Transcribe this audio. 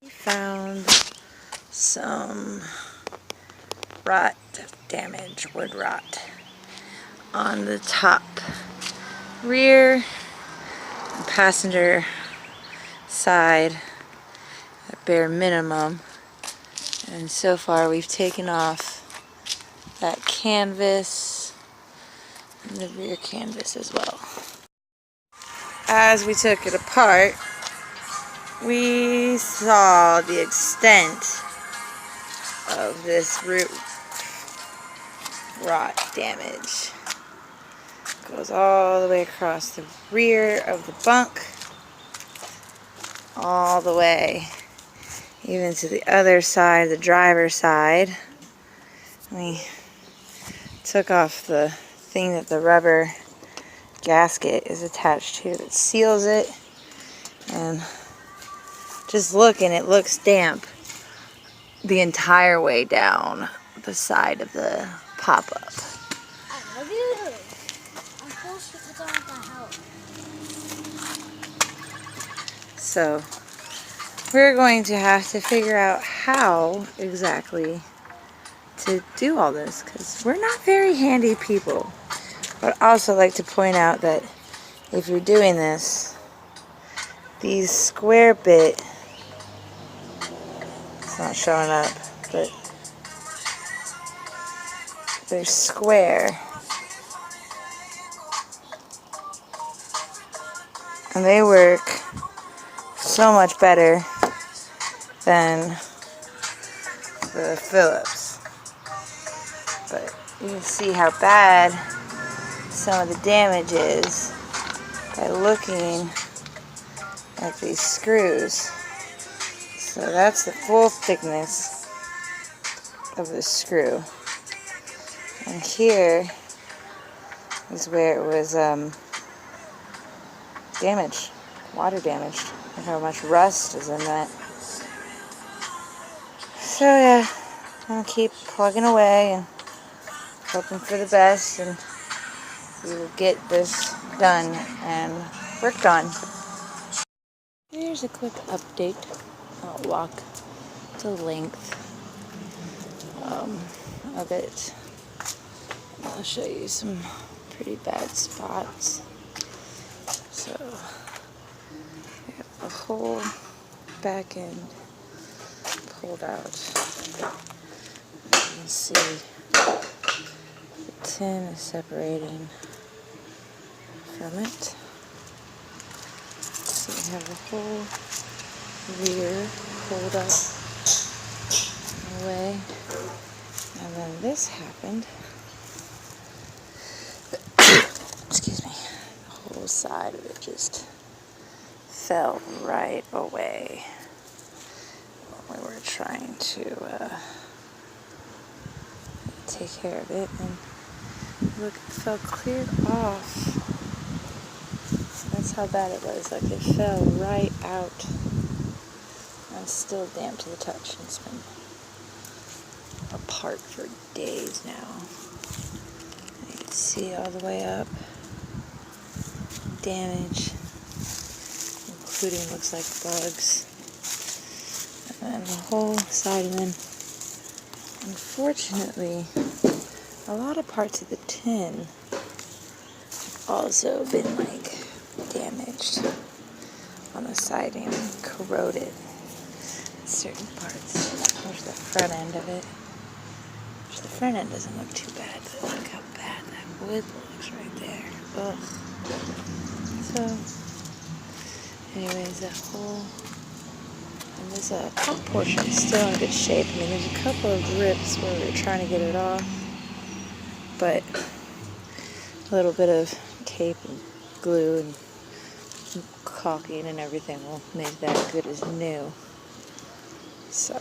We found some rot damage, wood rot, on the top rear and passenger side at bare minimum. And so far we've taken off that canvas and the rear canvas as well. As we took it apart, we saw the extent of this root rot damage. Goes all the way across the rear of the bunk, all the way even to the other side, the driver's side. We took off the thing that the rubber gasket is attached to that seals it, and just looking, it looks damp the entire way down the side of the pop-up. I love you. I'm supposed to put on my house. So we're going to have to figure out how exactly to do all this, because we're not very handy people. But I also like to point out that if you're doing this, these square bit, it's not showing up, but they're square, and they work so much better than the Phillips. But you can see how bad some of the damage is by looking at these screws. So that's the full thickness of the screw. And here is where it was damaged, water damaged. Look how much rust is in that. So yeah, I'm gonna keep plugging away and hoping for the best, and we will get this done and worked on. Here's a quick update. I'll walk the length of it. I'll show you some pretty bad spots. So we have the whole back end pulled out. You can see the tin is separating from it. So we have the whole rear pulled up away, and then this happened. Excuse me. The whole side of it just fell right away when we were trying to take care of it, and look, it fell clear off. That's how bad it was. Like, it fell right out. And it's still damp to the touch. It's been apart for days now. You can see all the way up. Damage, including, looks like, bugs. And then the whole side, and then unfortunately a lot of parts of the tin have also been like damaged on the siding, corroded in certain parts. There's the front end of it, which the front end doesn't look too bad, but look how bad that wood looks right there. Ugh. So anyways, that whole, and this top portion is still in good shape. I mean, there's a couple of rips where we were trying to get it off, but a little bit of tape and glue and caulking and everything will make that good as new. So